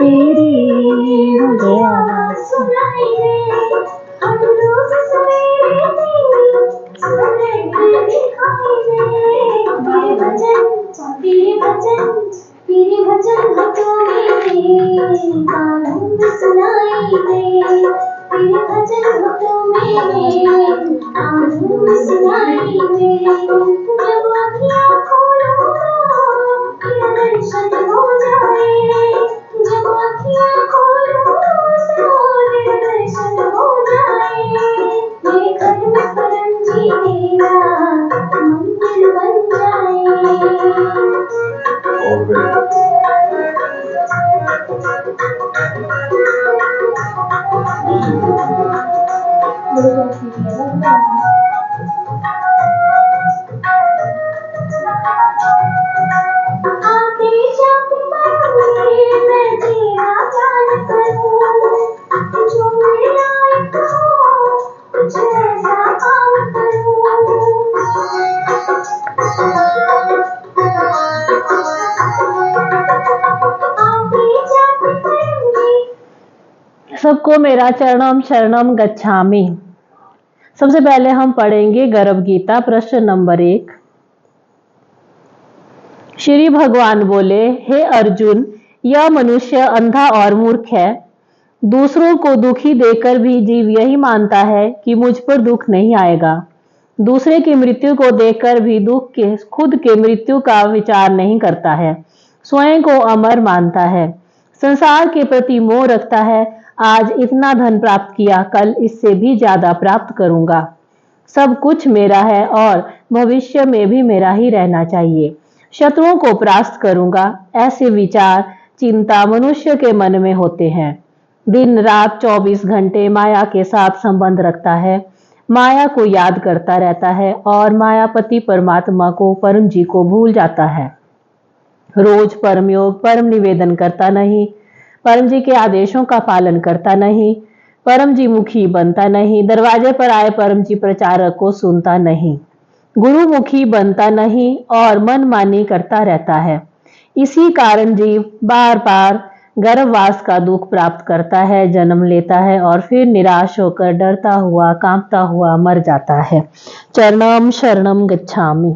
तेरी मुझे आवाज सुनाई दे, हम रोज सवेरे तेरी दिखाई दे। तेरे भजन हाथों में आनंद सुनाई दे। तेरे भजन हाथों में आनंद सुनाई दे। जब आँखियाँ खोलूंगा तेरा दर्शन हो जाए। जब आँखियाँ खोलूंगा तेरा दर्शन हो जाए। मेरे घर में परम जी तेरा मंदिर बन जाए। आते जाते मैं तेरा ध्यान करूं, जो मेरा एक हो कुछ ऐसा काम करूं। आते जाते करूंगी। सबको मेरा चरणम शरणम गच्छामि। सबसे पहले हम पढ़ेंगे गर्भ गीता प्रश्न नंबर 1। श्री भगवान बोले, हे अर्जुन, यह मनुष्य अंधा और मूर्ख है। दूसरों को दुखी देकर भी जीव यही मानता है कि मुझ पर दुख नहीं आएगा। दूसरे की मृत्यु को देखकर भी खुद के मृत्यु का विचार नहीं करता है। स्वयं को अमर मानता है। संसार के प्रति मोह रखता है। आज इतना धन प्राप्त किया, कल इससे भी ज्यादा प्राप्त करूंगा। सब कुछ मेरा है और भविष्य में भी मेरा ही रहना चाहिए। शत्रुओं को परास्त करूंगा, ऐसे विचार चिंता मनुष्य के मन में होते हैं। दिन रात 24 घंटे माया के साथ संबंध रखता है। माया को याद करता रहता है और मायापति परमात्मा को परम जी को भूल जाता है। रोज परम योग परम निवेदन करता नहीं, परम जी के आदेशों का पालन करता नहीं, परम जी मुखी बनता नहीं, दरवाजे पर आए परम जी प्रचारक को सुनता नहीं, गुरुमुखी बनता नहीं और मनमानी करता रहता है। इसी कारण जीव बार बार गर्भवास का दुख प्राप्त करता है, जन्म लेता है और फिर निराश होकर डरता हुआ कांपता हुआ मर जाता है। चरणम शरणम गच्छामि।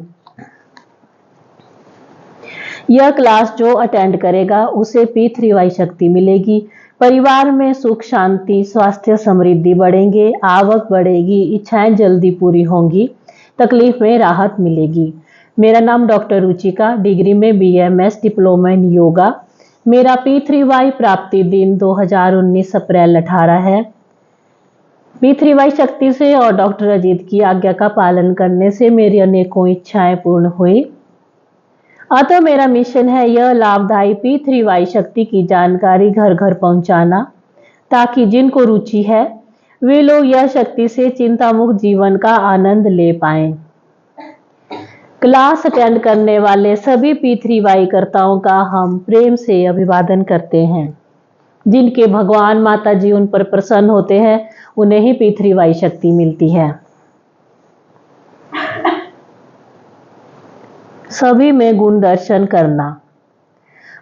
यह क्लास जो अटेंड करेगा उसे P3Y शक्ति मिलेगी। परिवार में सुख शांति स्वास्थ्य समृद्धि बढ़ेंगे, आवक बढ़ेगी, इच्छाएं जल्दी पूरी होंगी, तकलीफ में राहत मिलेगी। मेरा नाम डॉक्टर रुचिका, डिग्री में BMS डिप्लोमा इन योगा। मेरा P3Y प्राप्ति दिन 2019 अप्रैल 18 है। P3Y शक्ति से और डॉक्टर अजीत की आज्ञा का पालन करने से मेरी अनेकों इच्छाएं पूर्ण हुई। अतः मेरा मिशन है यह लाभदायी P3Y शक्ति की जानकारी घर घर पहुंचाना, ताकि जिनको रुचि है वे लोग यह शक्ति से चिंता मुक्त जीवन का आनंद ले पाएं। क्लास अटेंड करने वाले सभी P3Y कर्ताओं का हम प्रेम से अभिवादन करते हैं। जिनके भगवान माता जी उन पर प्रसन्न होते हैं उन्हें ही P3Y शक्ति मिलती है। सभी में गुण दर्शन करना,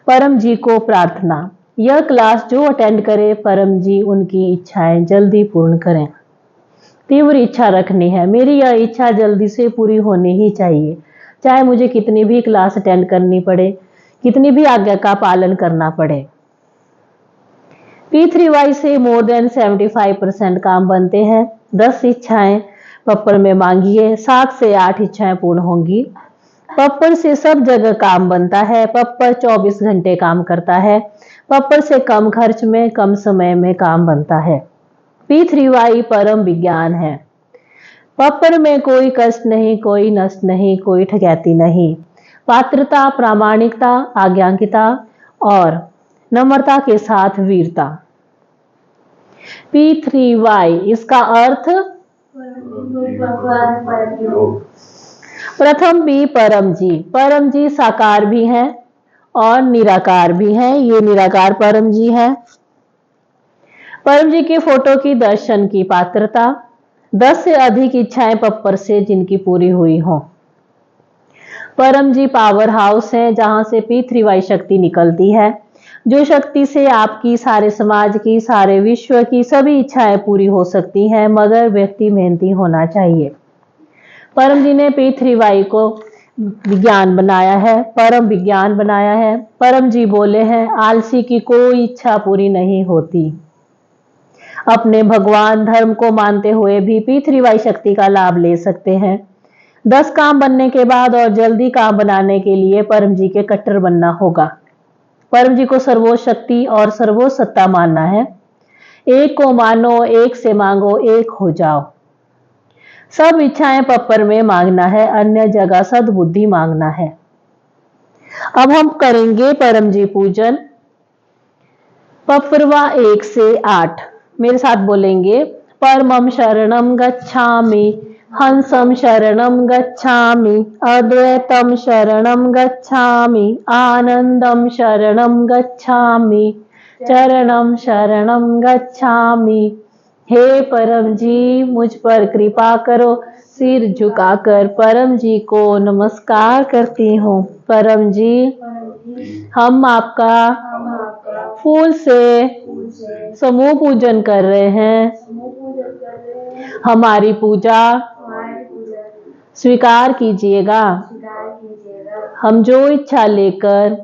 परम जी को प्रार्थना। यह क्लास जो अटेंड करे परम जी उनकी इच्छाएं जल्दी पूर्ण करें। तीव्र इच्छा रखनी है, मेरी यह इच्छा जल्दी से पूरी होनी ही चाहिए, चाहे मुझे कितनी भी क्लास अटेंड करनी पड़े, कितनी भी आज्ञा का पालन करना पड़े। P3Y से मोर देन 75% काम बनते हैं। 10 इच्छाएं पप्पर में मांगिए, 7 से 8 इच्छाएं पूर्ण होंगी। पप्पर से सब जगह काम बनता है। पप्पर 24 घंटे काम करता है। पप्पर से कम खर्च में कम समय में काम बनता है। P3Y परम विज्ञान है। पप्पर में कोई कष्ट नहीं, कोई नष्ट नहीं, कोई ठगैती नहीं। पात्रता, प्रामाणिकता, आज्ञाकिता और नम्रता के साथ वीरता। P3Y इसका अर्थ प्रथम P परम जी। परम जी साकार भी हैं और निराकार भी हैं। ये निराकार परम जी हैं। परम जी के फोटो की दर्शन की पात्रता। 10 से अधिक इच्छाएं पप्पर से जिनकी पूरी हुई हो। परम जी पावर हाउस है जहां से P3Y शक्ति निकलती है, जो शक्ति से आपकी, सारे समाज की, सारे विश्व की सभी इच्छाएं पूरी हो सकती हैं, मगर व्यक्ति मेहनती होना चाहिए। परम जी ने P3Y को विज्ञान बनाया है, परम विज्ञान बनाया है। परम जी बोले हैं, आलसी की कोई इच्छा पूरी नहीं होती। अपने भगवान धर्म को मानते हुए भी P3Y शक्ति का लाभ ले सकते हैं। 10 काम बनने के बाद और जल्दी काम बनाने के लिए परम जी के कट्टर बनना होगा। परम जी को सर्वोच्च शक्ति और सर्वोच्च सत्ता मानना है। एक को मानो, एक से मांगो, एक हो जाओ। सब इच्छाएं पप्पर में मांगना है, अन्य जगह सद्बुद्धि मांगना है। अब हम करेंगे परम जी पूजन। पप्परवा 1 से 8 मेरे साथ बोलेंगे। परमं शरणं गच्छामि, हंसं शरणं गच्छामि, अद्वैतं शरणं गच्छामि, आनंदं शरणं गच्छामि, चरणं शरणं गच्छामि। हे परम जी, मुझ पर कृपा करो। सिर झुकाकर परम जी को नमस्कार करती हूँ। परम जी, हम आपका फूल से समूह पूजन कर रहे हैं। हमारी पूजा स्वीकार कीजिएगा। हम जो इच्छा लेकर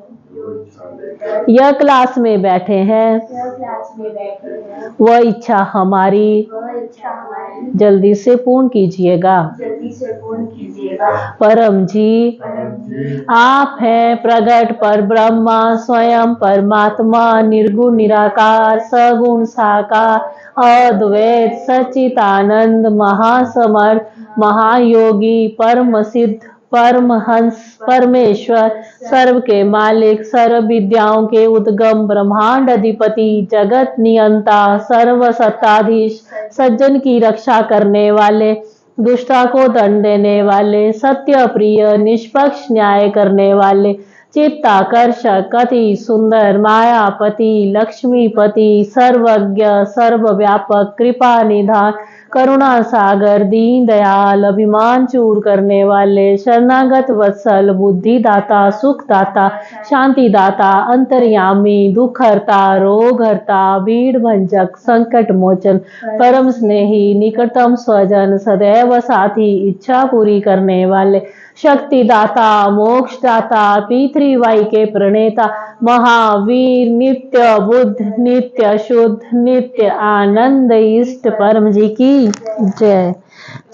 यह क्लास में बैठे हैं, वह इच्छा हमारी जल्दी से पूर्ण कीजिएगा। परम जी, आप हैं प्रगट पर ब्रह्मा, स्वयं परमात्मा, निर्गुण निराकार, सगुण साकार, अद्वैत सच्चिदानंद, महासमर्थ, महायोगी, परम सिद्ध, परमहंस, परमेश्वर, सर्व के मालिक, सर्व विद्याओं के उद्गम, ब्रह्मांड अधिपति, जगत नियंता, सर्व सत्ताधीश, सज्जन की रक्षा करने वाले, दुष्टा को दंड देने वाले, सत्य प्रिय, निष्पक्ष न्याय करने वाले, चित्ताकर्षक, अति सुंदर, मायापति, लक्ष्मीपति, सर्वज्ञ, सर्वव्यापक, कृपा निधान, करुणा सागर, दीन दयाल, अभिमान चूर करने वाले, शरणागत वत्सल, बुद्धि दाता, सुख दाता, शांति दाता, अंतर्यामी, दुख हरता, रोग हरता, भीड़ भंजक, संकट मोचन, परम स्नेही, निकटतम स्वजन, सदैव साथी, इच्छा पूरी करने वाले, शक्ति दाता, मोक्ष दाता, P3Y के प्रणेता, महावीर, नित्य बुद्ध, नित्य शुद्ध, नित्य आनंद, इष्ट परम जी की जय।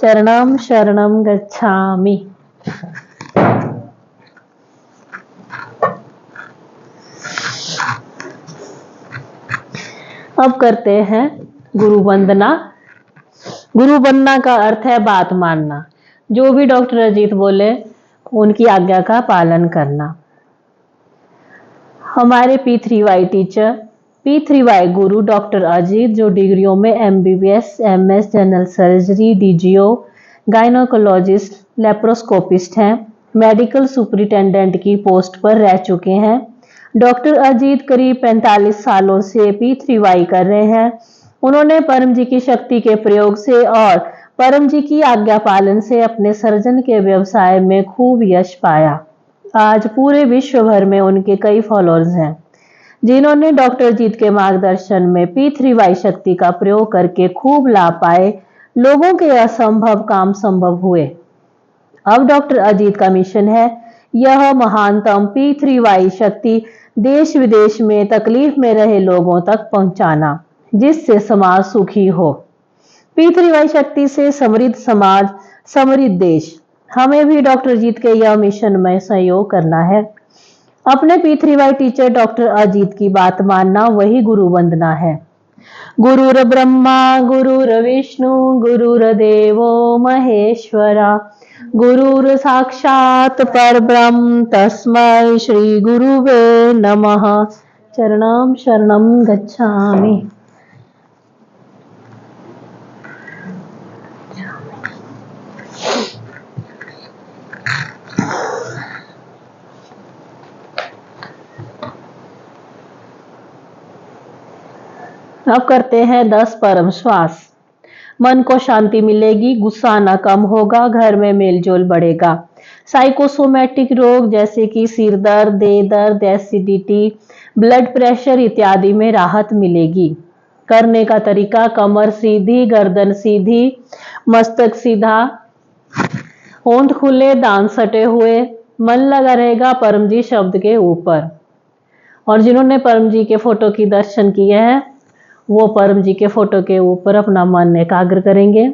चरणम शरणम गच्छामि। अब करते हैं गुरु वंदना। गुरु वंदना का अर्थ है बात मानना। जो भी डॉक्टर अजीत बोले उनकी आज्ञा का पालन करना। हमारे P3Y टीचर, P3Y गुरु डॉक्टर अजीत, जो डिग्रियों में MBBS, MS, general surgery, DGO, gynaecologist, laparoscopist हैं। मेडिकल सुपरिटेंडेंट की पोस्ट पर रह चुके हैं। डॉक्टर अजीत करीब 45 सालों से P3Y कर रहे हैं। उन्होंने परम जी की शक्ति के प्रयोग से और परम जी की आज्ञा पालन से अपने सर्जन के व्यवसाय में खूब यश पाया। आज पूरे विश्व भर में उनके कई फॉलोअर्स हैं, जिन्होंने डॉक्टर अजीत के मार्गदर्शन में P3Y शक्ति का प्रयोग करके खूब लाभ पाए। लोगों के असंभव काम संभव हुए। अब डॉक्टर अजीत का मिशन है यह महानतम P3Y शक्ति देश विदेश में तकलीफ में रहे लोगों तक पहुंचाना, जिससे समाज सुखी हो। P3Y शक्ति से समृद्ध समाज, समृद्ध देश। हमें भी डॉक्टर अजीत के यह मिशन में सहयोग करना है। अपने P3Y टीचर डॉक्टर अजीत की बात मानना वही गुरु वंदना है। गुरुर ब्रह्मा गुरुर विष्णु गुरुर्देवो महेश्वरा, गुरुर साक्षात परब्रह्म तस्मै श्री गुरुवे नमः। चरणं शरणं गच्छामि। अब करते हैं 10 परम श्वास। मन को शांति मिलेगी, गुस्सा न कम होगा, घर में मेलजोल बढ़ेगा, साइकोसोमैटिक रोग जैसे कि सिर दर्द, देह दर्द, एसिडिटी, ब्लड प्रेशर इत्यादि में राहत मिलेगी। करने का तरीका, कमर सीधी, गर्दन सीधी, मस्तक सीधा, होंठ खुले, दांत सटे हुए, मन लगा रहेगा परम जी शब्द के ऊपर। और जिन्होंने परम जी के फोटो की दर्शन किए हैं वो परम जी के फोटो के ऊपर अपना मन एकाग्र करेंगे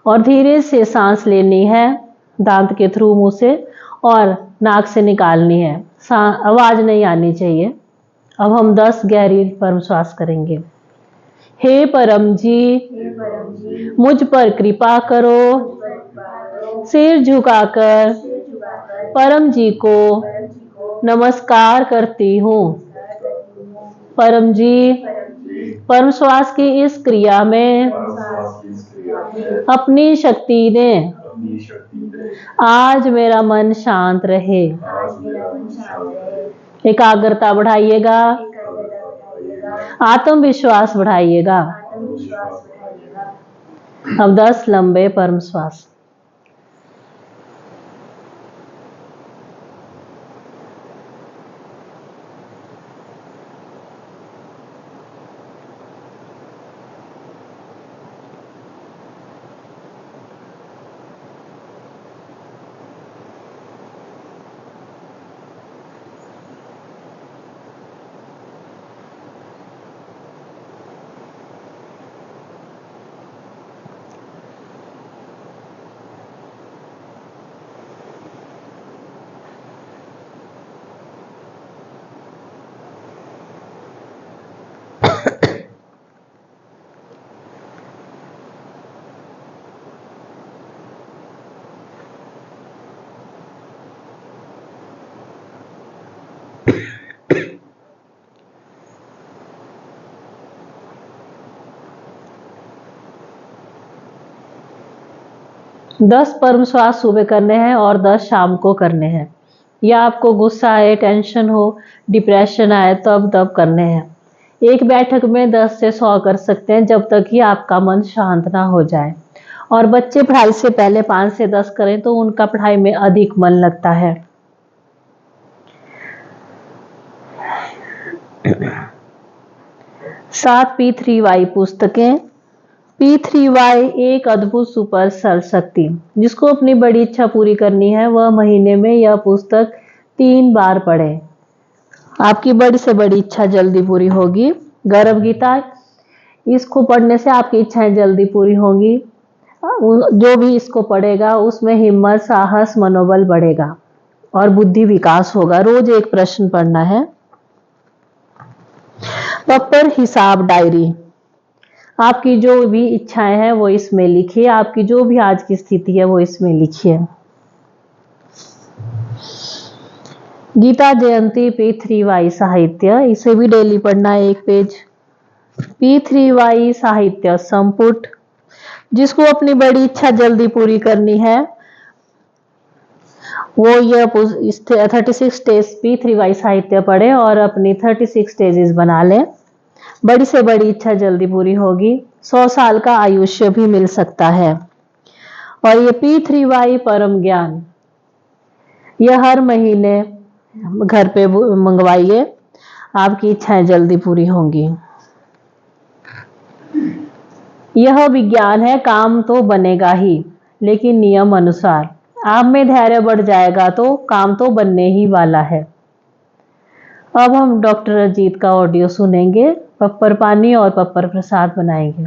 और धीरे से सांस लेनी है, दांत के थ्रू मुंह से, और नाक से निकालनी है। आवाज नहीं आनी चाहिए। अब हम 10 गहरी परम श्वास करेंगे। हे परम जी, मुझ पर कृपा करो। सिर झुकाकर परम जी को नमस्कार करती हूँ। परम जी, परम श्वास की इस क्रिया में अपनी शक्ति ने आज मेरा मन शांत रहे। एकाग्रता बढ़ाइएगा, आत्मविश्वास बढ़ाइएगा। अब 10 लंबे परम श्वास। दस परम श्वास सुबह करने हैं और 10 शाम को करने हैं। या आपको गुस्सा आए, टेंशन हो, डिप्रेशन आए तब करने हैं। एक बैठक में 10 से 100 कर सकते हैं जब तक कि आपका मन शांत ना हो जाए। और बच्चे पढ़ाई से पहले 5 से 10 करें तो उनका पढ़ाई में अधिक मन लगता है। सात P3Y पुस्तकें। P3Y एक अद्भुत सुपर सेल शक्ति। जिसको अपनी बड़ी इच्छा पूरी करनी है वह महीने में यह पुस्तक 3 बार पढ़े। आपकी बड़ी से बड़ी इच्छा जल्दी पूरी होगी। गर्भ गीता, इसको पढ़ने से आपकी इच्छाएं जल्दी पूरी होंगी। जो भी इसको पढ़ेगा उसमें हिम्मत, साहस, मनोबल बढ़ेगा और बुद्धि विकास होगा। रोज एक प्रश्न पढ़ना है। पप्पर हिसाब डायरी, आपकी जो भी इच्छाएं हैं वो इसमें लिखिए। आपकी जो भी आज की स्थिति है वो इसमें लिखिए। गीता जयंती P3Y साहित्य, इसे भी डेली पढ़ना है 1 पेज। P3Y साहित्य संपुट, जिसको अपनी बड़ी इच्छा जल्दी पूरी करनी है वो यह 36 स्टेज P3Y साहित्य पढ़े और अपनी 36 स्टेजेस बना ले। बड़ी से बड़ी इच्छा जल्दी पूरी होगी। 100 साल का आयुष्य भी मिल सकता है। और ये P3Y परम ज्ञान, यह हर महीने घर पे मंगवाइए, आपकी इच्छाएं जल्दी पूरी होंगी। यह विज्ञान है, काम तो बनेगा ही लेकिन नियम अनुसार। आप में धैर्य बढ़ जाएगा तो काम तो बनने ही वाला है। अब हम डॉक्टर अजीत का ऑडियो सुनेंगे। पप्पर पानी और पप्पर प्रसाद बनाएंगे।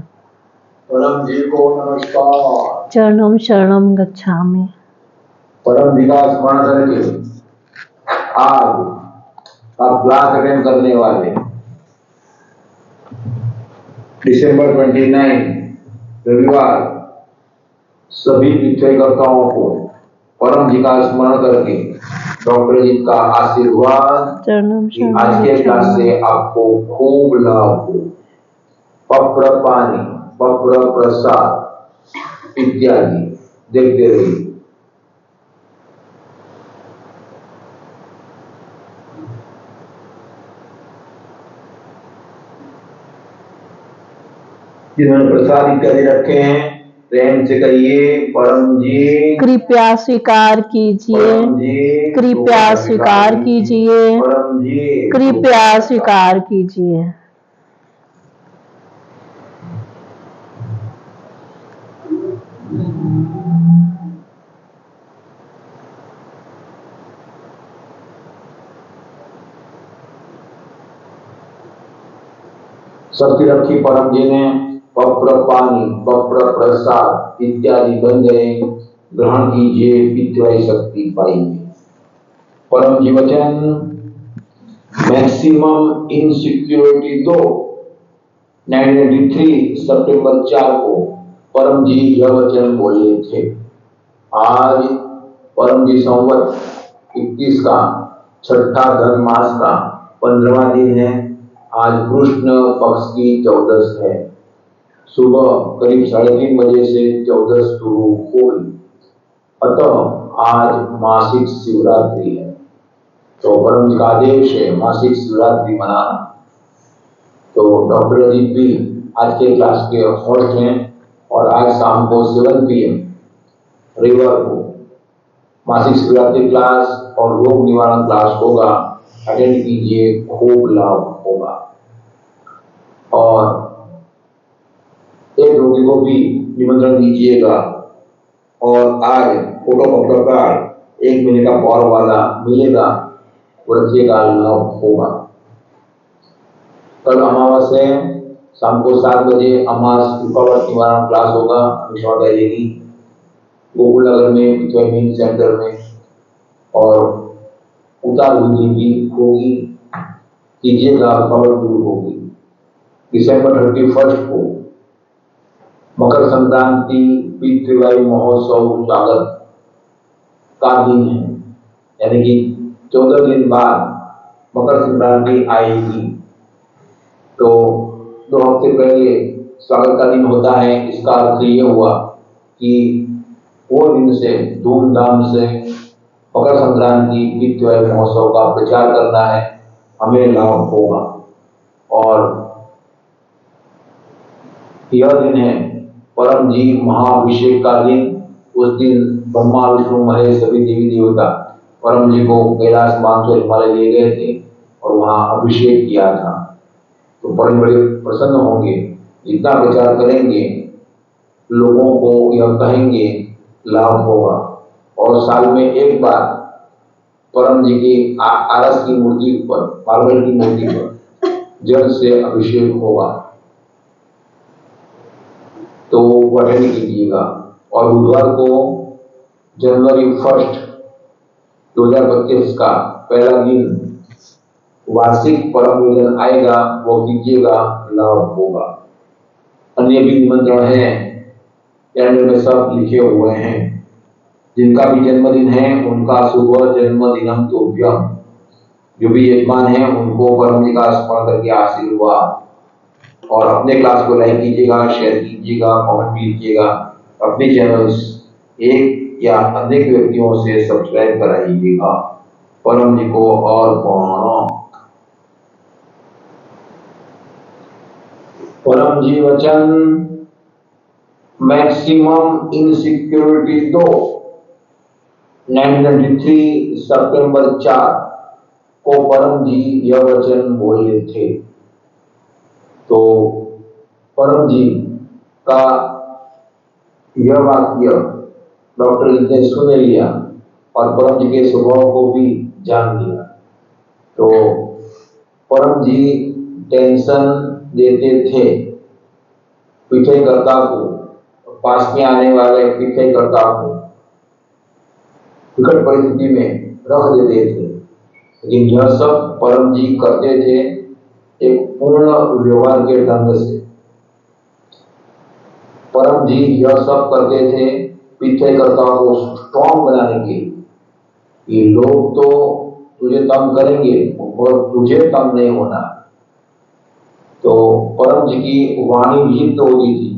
परम जी को नमस्कार। चरणम शरणम गच्छामि। परम जी का स्मरण करके आज आप क्लास अटेंड करने वाले दिसंबर 29 रविवार सभी तीर्थकर्ताओं को परम जी का स्मरण करके डॉक्टर जी का आशीर्वाद कि आज के क्लास से आपको खूब लाभ हो। पप्र पानी, पप्र प्रसाद इत्यादि देखते रहिए। जिन्होंने प्रसाद इत्यादि रखे हैं प्रेम से कहिए, परम जी कृपया स्वीकार कीजिए, परम जी कृपया स्वीकार कीजिए, परम जी कृपया स्वीकार कीजिए। सबकी रखी परम जी ने पप्र पानी, पप्र प्रसाद इत्यादि बन गए, ग्रहण कीजिए, पितृ शक्ति पाइए। परम जी वचन मैक्सिमम इनसिक्योरिटी 2 1993 सितंबर 4 को परम जी यह वचन बोले थे। आज परम जी संवत 21 का छठा धन मास का 15वां दिन है। आज कृष्ण पक्ष की 14 है। सुबह करीब 3:30 बजे से 14 शुरू हो गई। अतः आज मासिक शिवरात्रि है। तो परम जी का आदेश है मासिक शिवरात्रि मनाना। तो डॉक्टर अजीत भी आज के क्लास के होस्ट हैं और आज शाम को 7 PM रविवार को मासिक शिवरात्रि क्लास और रोग निवारण क्लास होगा। अटेंड कीजिए, खूब लाभ होगा। और एक रोगी को भी निमंत्रण दीजिएगा। और आज फोटो कार्ड 1 महीने का पावर वाला मिलेगा, वो रखिएगा, लाभ होगा। कल अमावस्या है, शाम को 7 बजे अमावस रुकावट निवारण क्लास होगा, हमेशा जाइएगी गोकुल नगर में विटामिन सेंटर में। और उतार बुद्धि भी होगी, कीजिएगा, रुकावट दूर होगी। दिसंबर 31 को मकर संक्रांति पितृवायु महोत्सव स्वागत का दिन है, यानी कि 14 दिन बाद मकर संक्रांति आएगी। तो 2 हफ्ते पहले स्वागत का दिन होता है। इसका अर्थ ये हुआ कि वो दिन से धूमधाम से मकर संक्रांति पितृवायु महोत्सव का प्रचार करना है, हमें लाभ होगा। और यह दिन है परम जी महाअभिषेक का दिन। उस दिन ब्रह्मा विष्णु महेश सभी देवी देवता परम जी को कैलाश मानसरोवर हिमालय ले गए थे और वहां अभिषेक किया था। तो परम बड़े प्रसन्न होंगे, जितना प्रचार करेंगे लोगों को यह कहेंगे लाभ होगा। और साल में एक बार परम जी की आरस की मूर्ति पर, मार्बल की मूर्ति पर जल से अभिषेक होगा। तो अटेंड कीजिएगा। और बुधवार को जनवरी 1 2025 का पहला दिन वार्षिक परम मिलन आएगा, वो कीजिएगा, लाभ होगा। अन्य भी निमंत्रण है, कैलेंडर में सब लिखे हुए हैं। जिनका भी जन्मदिन है उनका शुभ जन्मदिनम तुभ्यम। जो भी यजमान है उनको परम जी का स्मरण करके आशीर्वाद। और अपने क्लास को लाइक कीजिएगा, शेयर कीजिएगा, कमेंट भी कीजिएगा। अपने चैनल्स एक या अनेक व्यक्तियों से सब्सक्राइब कराइएगा। परम जी को और प्रणाम। परम जी वचन मैक्सिमम इनसिक्योरिटी 2 1993 सितंबर 4 को परम जी यह वचन बोले थे। तो परम जी का यह वाक्य डॉक्टर ने सुन लिया और परम जी के स्वभाव को भी जान लिया। तो परम जी टेंशन देते थे पिछयकर्ता को, पास में आने वाले पिछयकर्ता को विकट परिस्थिति में रख देते थे। लेकिन यह सब परम जी करते थे एक पूर्ण व्यवहार के ढंग से। परम जी यह सब करते थे पिछयकर्ता को स्ट्रॉन्ग बनाने के लिए। ये लोग तो तुझे तंग करेंगे और तुझे तंग नहीं होना। तो परम जी की वाणी भी तो होती थी,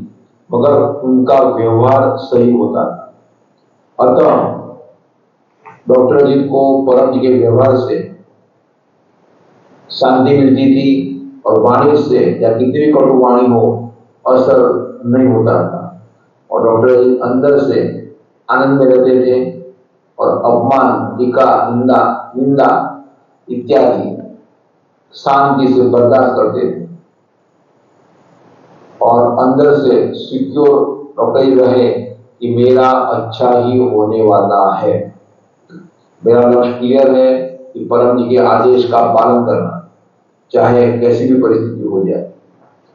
मगर उनका व्यवहार सही होता था। अतः डॉक्टर जी को परम जी के व्यवहार से शांति मिलती थी और वाणी से या कितनी भी कटु वाणी हो असर नहीं होता था। और डॉक्टर जी अंदर से आनंद में रहते थे और अपमान, टीका, निंदा निंदा इत्यादि शांति से बर्दाश्त करते थे और अंदर से सिक्योर डॉक्टर जी रहे कि मेरा अच्छा ही होने वाला है, मेरा लक्ष्य क्लियर है कि परम जी के आदेश का पालन करना चाहे कैसी भी परिस्थिति हो जाए,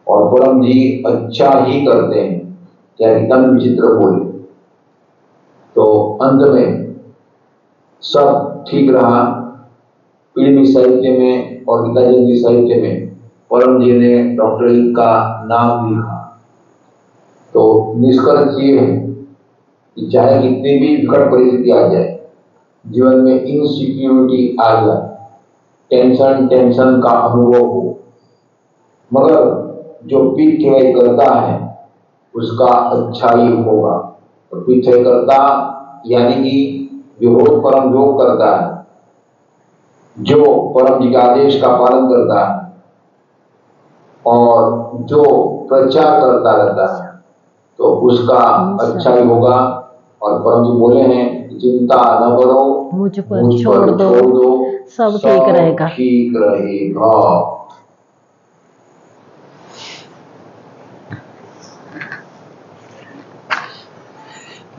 और परम जी अच्छा ही करते हैं चाहे कितना भी विचित्र बोले। तो अंत में सब ठीक रहा। पीढ़ी साहित्य में और गीता जयंती साहित्य में परम जी ने डॉक्टर जी का नाम लिखा। तो निष्कर्ष ये है कि चाहे कितनी भी विकट परिस्थिति आ जाए, जीवन में इनसिक्योरिटी आ जाए, टेंशन का अनुभव हो, मगर जो पीठ करता है उसका अच्छा ही होगा। तो पीठ करता यानी कि विरोध परम योग करता है, जो परम जी के आदेश का पालन करता है और जो प्रचार करता रहता है, तो उसका अच्छा ही होगा। और परम जी बोले हैं चिंता न करो, मुझ पर छोड़ दो, सब ठीक रहेगा। ठीक रहेगा।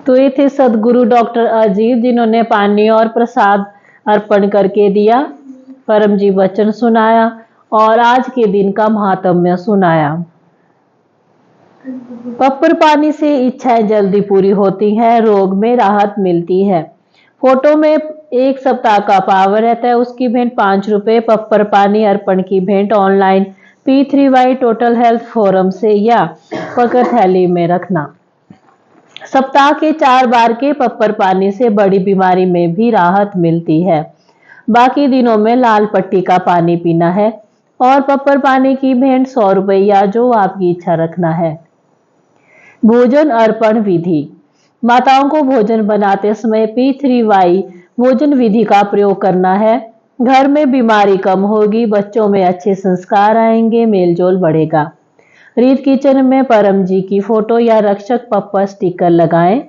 तो ये थे सदगुरु डॉक्टर अजीत, जिन्होंने पानी और प्रसाद अर्पण करके दिया, परम जी वचन सुनाया और आज के दिन का महात्म्य सुनाया। पप्पर पानी से इच्छाएं जल्दी पूरी होती हैं, रोग में राहत मिलती है। फोटो में 1 सप्ताह का पावर रहता है, उसकी भेंट 5 रुपए। पप्पर पानी अर्पण की भेंट online P3Y total health forum से या पकड़ थैली में रखना। सप्ताह के 4 बार के पप्पर पानी से बड़ी बीमारी में भी राहत मिलती है। बाकी दिनों में लाल पट्टी का पानी पीना है और पप्पर पानी की भेंट 100 रुपए या जो आपकी इच्छा रखना है। भोजन अर्पण विधि। माताओं को भोजन बनाते समय P3Y भोजन विधि का प्रयोग करना है। घर में बीमारी कम होगी, बच्चों में अच्छे संस्कार आएंगे, मेलजोल बढ़ेगा। रीत किचन में परम जी की फोटो या रक्षक पप्पर स्टिकर लगाएं।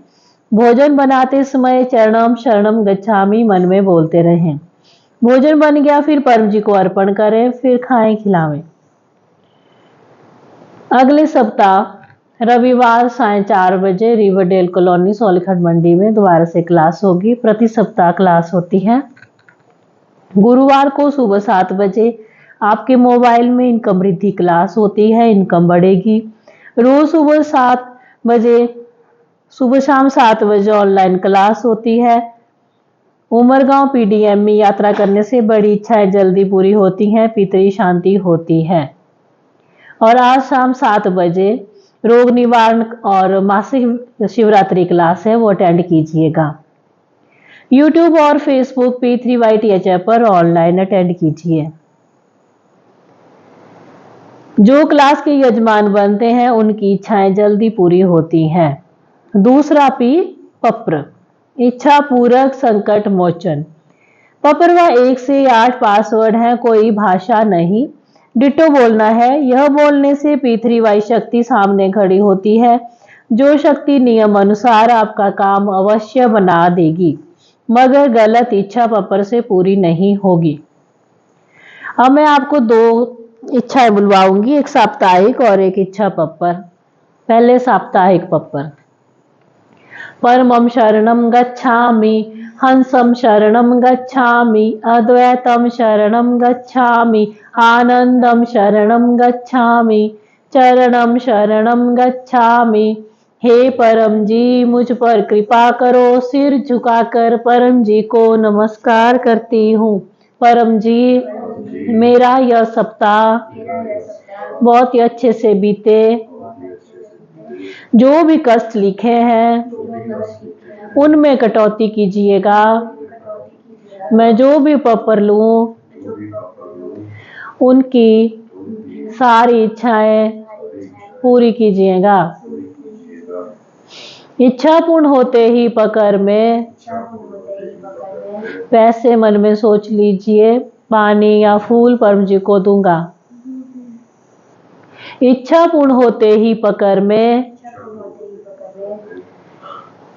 भोजन बनाते समय चरणम शरणम गच्छामि मन में बोलते रहें। भोजन बन गया फिर परम जी को अर्पण करें, फिर खाएं खिलावें। अगले सप्ताह रविवार साय 4 बजे रिवरडेल कॉलोनी सोलखट मंडी में दोबारा से क्लास होगी। प्रति सप्ताह क्लास होती है। गुरुवार को सुबह 7 बजे आपके मोबाइल में इनकम वृद्धि क्लास होती है, इनकम बढ़ेगी। रोज सुबह शाम 7 बजे ऑनलाइन क्लास होती है। उमरगांव PDM में यात्रा करने से बड़ी इच्छाएं जल्दी पूरी होती हैं, पितरी शांति होती है। और आज शाम 7 बजे रोग निवारण और मासिक शिवरात्रि क्लास है, वो अटेंड कीजिएगा। YouTube और Facebook P3Y THF पर ऑनलाइन अटेंड कीजिए। जो क्लास के यजमान बनते हैं उनकी इच्छाएं जल्दी पूरी होती हैं। दूसरा P पप्र, इच्छा पूरक संकट मोचन। पपरवा 1 से 8 पासवर्ड है, कोई भाषा नहीं, डिटो बोलना है। यह बोलने से P3Y शक्ति सामने खड़ी होती है, जो शक्ति नियम अनुसार आपका काम अवश्य बना देगी, मगर गलत इच्छा पपर से पूरी नहीं होगी। अब मैं आपको 2 इच्छाएं बुलवाऊंगी, एक साप्ताहिक और एक इच्छा पप्पर। पहले साप्ताहिक पप्पर। परमं शरणं गच्छामि, हंसं शरणं गच्छामि, अद्वैतं शरणं गच्छामि, आनंदं शरणं गच्छामि, चरणं शरणं गच्छामि। हे परम जी, मुझ पर कृपा करो। सिर झुकाकर परम जी को नमस्कार करती हूँ। परम जी, मेरा यह सप्ताह बहुत ही अच्छे से बीते। जो भी कष्ट लिखे हैं उनमें कटौती कीजिएगा। मैं जो भी पपर लूं उनकी सारी इच्छाएं पूरी कीजिएगा। इच्छा पूर्ण होते ही पकड़ में पैसे मन में सोच लीजिए, पानी या फूल परम जी को दूंगा। इच्छा पूर्ण होते ही पकड़ में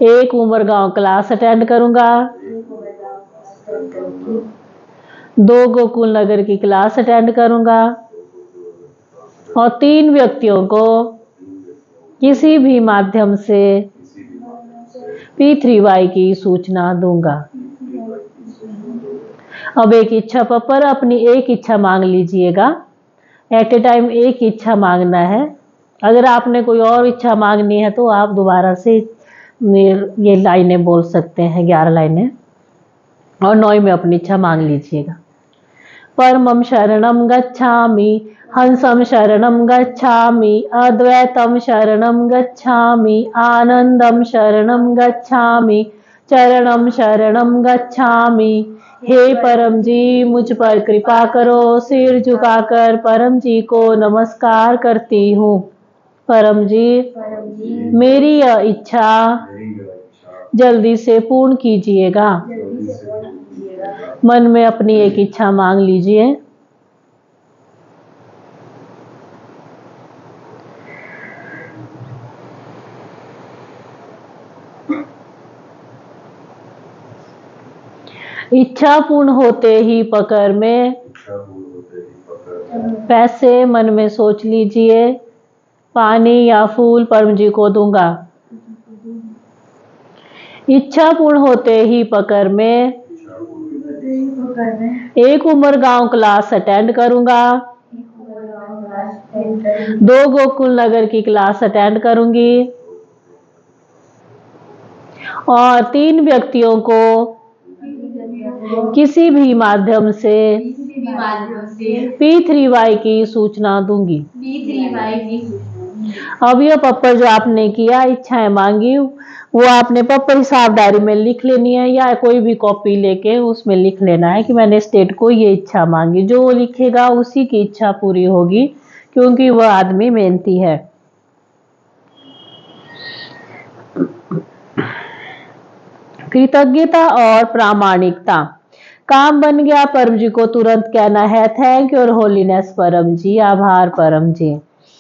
एक उमरगांव क्लास अटेंड करूंगा। 2 गोकुल नगर की क्लास अटेंड करूंगा। और 3 व्यक्तियों को किसी भी माध्यम से P3Y की सूचना दूंगा। अब एक इच्छा पर अपनी एक इच्छा मांग लीजिएगा। एट ए टाइम एक इच्छा मांगना है। अगर आपने कोई और इच्छा मांगनी है तो आप दोबारा से ये लाइनें बोल सकते हैं, 11 लाइनें, और 9 में अपनी इच्छा मांग लीजिएगा। परमं शरणं गच्छामि, हंसं शरणं गच्छामि, अद्वैतं शरणं गच्छामि, आनंदं शरणं गच्छामि, चरणं शरणं गच्छामि। हे परम जी, मुझ पर कृपा करो। सिर झुकाकर परम जी को नमस्कार करती हूँ। परम जी, मेरी यह इच्छा जल्दी से पूर्ण कीजिएगा। मन में अपनी एक इच्छा मांग लीजिए। इच्छा पूर्ण होते ही पकड़ में पैसे मन में सोच लीजिए, पानी या फूल परम जी को दूंगा। इच्छा पूर्ण होते ही पकड़ में एक उमरगांव क्लास अटेंड करूंगा। 2 गोकुल नगर की क्लास अटेंड करूंगी। और 3 व्यक्तियों को किसी भी माध्यम से P3Y की सूचना दूंगी। अब यह पप्पर जो आपने किया, इच्छाएं मांगी, वो आपने पप्पर हिसाब डायरी में लिख लेनी है, या कोई भी कॉपी लेके उसमें लिख लेना है कि मैंने स्टेट को ये इच्छा मांगी। जो वो लिखेगा उसी की इच्छा पूरी होगी, क्योंकि वह आदमी मेहनती है। कृतज्ञता और प्रामाणिकता। काम बन गया, परम जी को तुरंत कहना है थैंक यू और होलीनेस परम जी, आभार परम जी।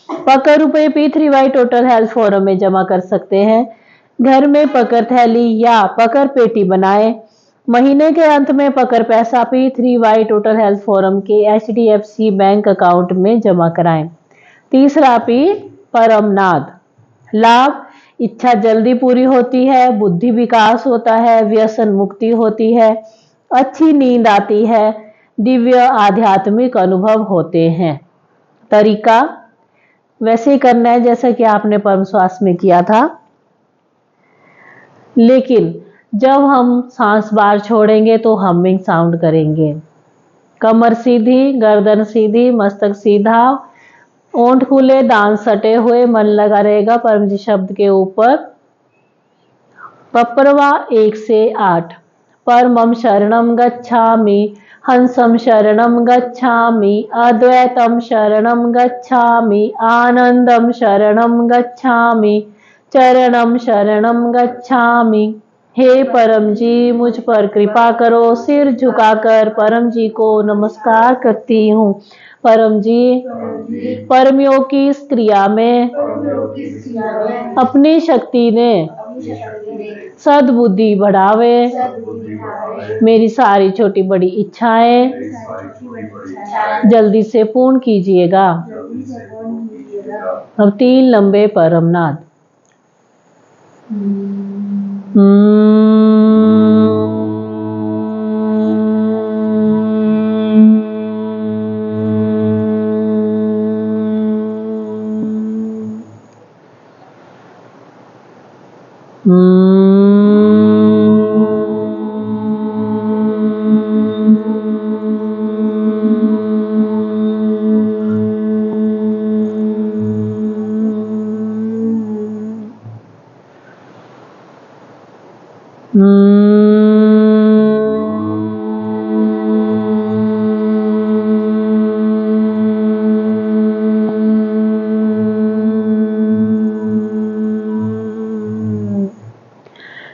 पकड़ रुपए P3Y टोटल हेल्थ फोरम में जमा कर सकते हैं। घर में पकड़ थैली या पकड़ पेटी बनाएं। महीने के अंत में पकड़ पैसा P3Y टोटल हेल्थ फोरम के HDFC बैंक अकाउंट में जमा कराएं। तीसरा P, परमनाद। लाभ, इच्छा जल्दी पूरी होती है, बुद्धि विकास होता है, व्यसन मुक्ति होती है, अच्छी नींद आती है, दिव्य आध्यात्मिक अनुभव होते हैं। तरीका वैसे ही करना है जैसा कि आपने परम श्वास में किया था, लेकिन जब हम सांस बाहर छोड़ेंगे तो हमिंग साउंड करेंगे। कमर सीधी, गर्दन सीधी, मस्तक सीधा, ओंठ खुले, दांत सटे हुए, मन लगा रहेगा परम जी शब्द के ऊपर। पप्रवा 1 से 8। परमं शरणं गच्छामि, हंसं शरणं गच्छामि, अद्वैतं शरणं गच्छामि, आनंदं शरणं गच्छामि, चरणं शरणं गच्छामि। हे परम जी, मुझ पर कृपा करो। सिर झुकाकर परम जी को नमस्कार करती हूँ। परम जी, परम योग की इस क्रिया में अपनी शक्ति ने सद्बुद्धि बढ़ावे। मेरी सारी छोटी बड़ी इच्छाएं जल्दी से पूर्ण कीजिएगा। अब 3 लंबे परमनाद।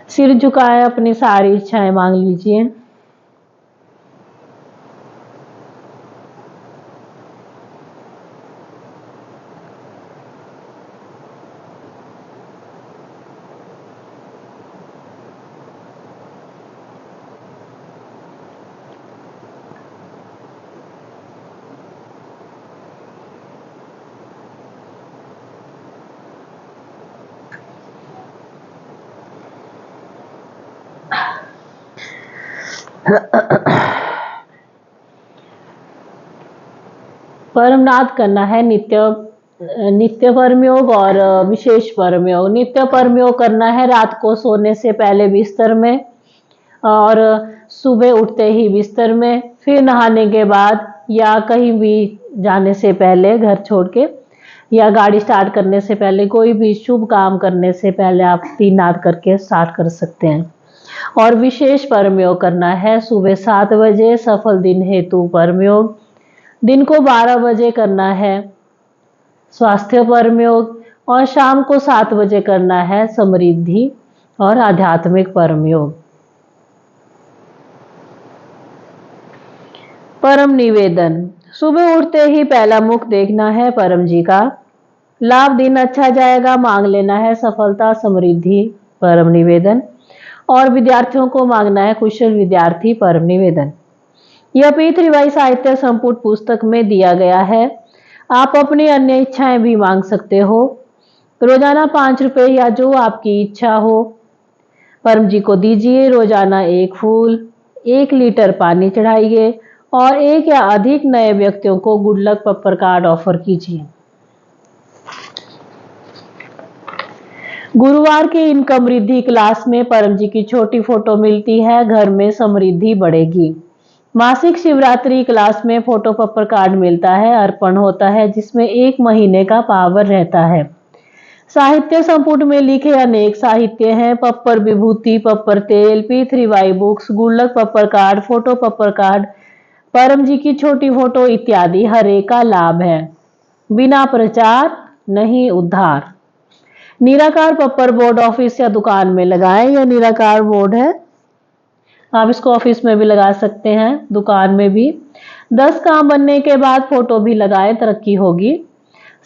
सिर झुकाए अपनी सारी इच्छाएं मांग लीजिए। परमनाद करना है नित्य परमयोग और विशेष परमयोग। नित्य परमयोग करना है रात को सोने से पहले बिस्तर में और सुबह उठते ही बिस्तर में, फिर नहाने के बाद या कहीं भी जाने से पहले घर छोड़ के या गाड़ी स्टार्ट करने से पहले, कोई भी शुभ काम करने से पहले आप 3 नाद करके स्टार्ट कर सकते हैं। और विशेष परमयोग करना है सुबह 7 बजे सफल दिन हेतु परमयोग, दिन को 12 बजे करना है स्वास्थ्य परमयोग और शाम को 7 बजे करना है समृद्धि और आध्यात्मिक परमयोग। परम निवेदन, सुबह उठते ही पहला मुख देखना है परम जी का। लाभ दिन अच्छा जाएगा, मांग लेना है सफलता समृद्धि परम निवेदन। और विद्यार्थियों को मांगना है कुशल विद्यार्थी परम निवेदन। यह पी3वाई साहित्य संपुट पुस्तक में दिया गया है। आप अपनी अन्य इच्छाएं भी मांग सकते हो। रोजाना 5 रुपए या जो आपकी इच्छा हो परम जी को दीजिए। रोजाना 1 फूल, 1 लीटर पानी चढ़ाइए और 1 या अधिक नए व्यक्तियों को गुड लक पप्पर कार्ड ऑफर कीजिए। गुरुवार की इनकम वृद्धि क्लास में परम जी की छोटी फोटो मिलती है, घर में समृद्धि बढ़ेगी। मासिक शिवरात्रि क्लास में फोटो पप्पर कार्ड मिलता है, अर्पण होता है जिसमें 1 महीने का पावर रहता है। साहित्य संपुट में लिखे अनेक साहित्य हैं, पप्पर विभूति, पप्पर तेल, पी3वाई बुक्स, गुड लक पप्पर कार्ड, फोटो पप्पर कार्ड, परम जी की छोटी फोटो इत्यादि हर एक का लाभ है। बिना प्रचार नहीं उद्धार। निराकार पप्पर बोर्ड ऑफिस या दुकान में लगाएं। यह निराकार बोर्ड है, आप इसको ऑफिस में भी लगा सकते हैं, दुकान में भी। 10 काम बनने के बाद फोटो भी लगाएं, तरक्की होगी।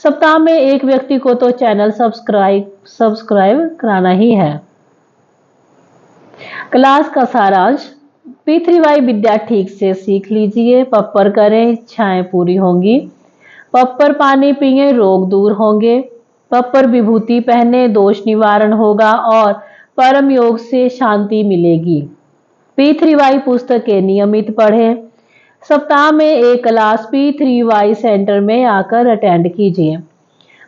सप्ताह में 1 व्यक्ति को तो चैनल सब्सक्राइब कराना ही है। क्लास का सारांश, पी3वाई विद्या ठीक से सीख लीजिए, पप्पर करें, इच्छाएं पूरी होंगी। पप्पर पानी पिए, रोग दूर होंगे। पप्पर विभूति पहने, दोष निवारण होगा और परम योग से शांति मिलेगी। पी3वाई पुस्तकें नियमित पढ़ें। सप्ताह में 1 क्लास पी3वाई सेंटर में आकर अटेंड कीजिए।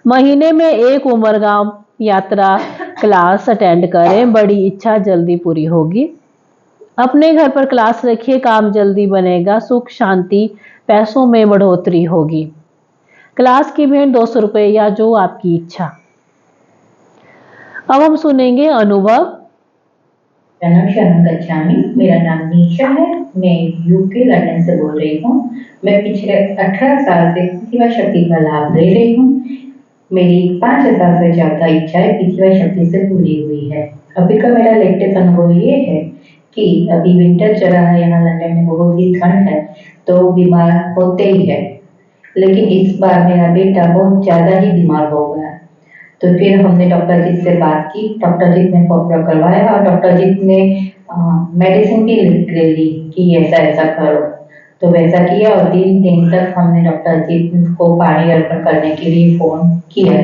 महीने में 1 उमरगांव यात्रा क्लास अटेंड करें, बड़ी इच्छा जल्दी पूरी होगी। अपने घर पर क्लास रखिए, काम जल्दी बनेगा, सुख शांति पैसों में बढ़ोतरी होगी। क्लास की भेंट 200 रुपए या जो आपकी इच्छा। अब हम सुनेंगे अनुभव। शरण गच्छामि। मेरा नाम निशा है, मैं यूके लंदन से बोल रही हूँ। मैं पिछले 18 साल से पी3वाई शक्ति का लाभ ले रही हूँ। मेरी 5000 से ज्यादा इच्छाएं पी3वाई शक्ति से पूरी हुई है। अभी का मेरा लेटेस्ट अनुभव ये है कि अभी विंटर चला है, यहाँ लंदन में बहुत ही ठंड है तो बीमार होते ही है, लेकिन इस बार मेरा बेटा बहुत ज्यादा ही बीमार हो गया। तो फिर हमने डॉक्टर जी से बात की, डॉक्टर जी ने फॉलो करवाया और डॉक्टर जी ने मेडिसिन भी लिख ली कि ऐसा ऐसा करो, तो वैसा किया। और 3 दिन तक हमने डॉक्टर जी को पानी अर्पण करने के लिए फोन किया,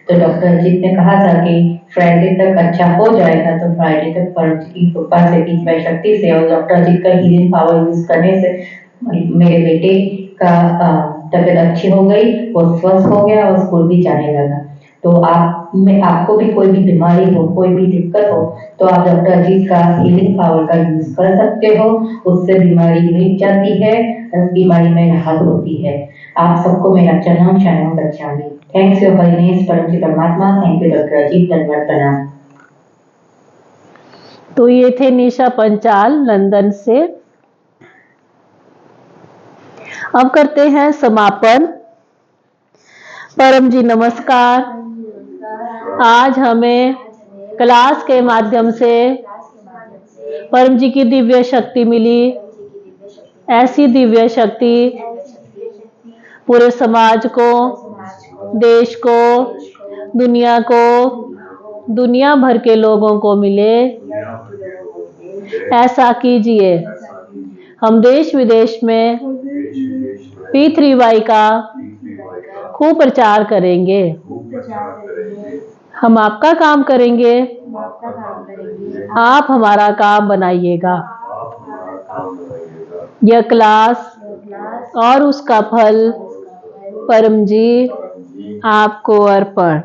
तो डॉक्टर जी ने कहा था कि फ्राइडे तक अच्छा हो जाएगा। तो फ्राइडे तक परम जी की कृपा से पी3वाई शक्ति से और डॉक्टर जी का हीलिंग पावर यूज करने से मेरे बेटे का तबीयत अच्छी हो गई, वो स्वस्थ हो गया और स्कूल भी जाने लगा। तो आपको भी कोई भी बीमारी हो, कोई भी दिक्कत हो, तो आप डॉक्टर जी का हीलिंग पावर का यूज कर सकते हो, उससे बीमारी मिट जाती है, बीमारी में राहत होती है। आप सबको मेरा चरण शरण गच्छामि। थैंक्स योर होलीनेस परम जी परमात्मा। थैंक यू डॉक्टर जी, धन्यवाद, प्रणाम। तो ये थे निशा पंचाल लंदन से। अब करते हैं समापन। परम जी नमस्कार। आज हमें क्लास के माध्यम से परम जी की दिव्य शक्ति मिली। ऐसी दिव्य शक्ति पूरे समाज को, देश को, दुनिया को, दुनिया भर के लोगों को मिले, ऐसा कीजिए। हम देश विदेश में पी3वाई का खूब प्रचार करेंगे। हम आपका काम करेंगे, आप हमारा काम बनाइएगा। यह क्लास और उसका फल परम जी आपको अर्पण।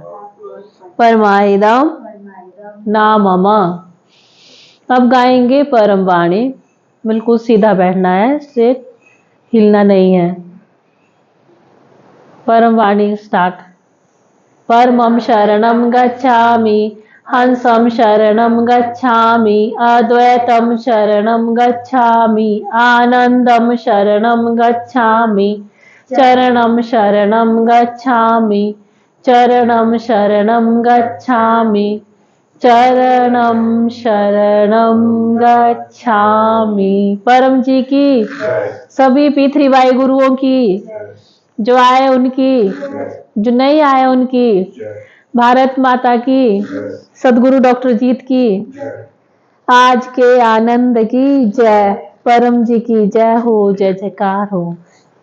परमाइदम नामम। अब गाएंगे परम वाणी। बिल्कुल सीधा बैठना है, सिर्फ हिलना नहीं है। परम वाणी स्टार्ट। परमं शरणं गच्छामि, हंसं शरणं गच्छामि, अद्वैतं शरणं गच्छामि, आनंदं शरणं गच्छामि, चरणं शरणं गच्छामि, चरणं शरणं गच्छामि, चरणं शरणं गच्छामि। परम जी की, सभी पितृवाई गुरुओं की, जो आए उनकी, जो नहीं आए उनकी, भारत माता की, सदगुरु डॉक्टर जीत की, आज के आनंद की जय, परम जी की जय हो, जय जयकार हो।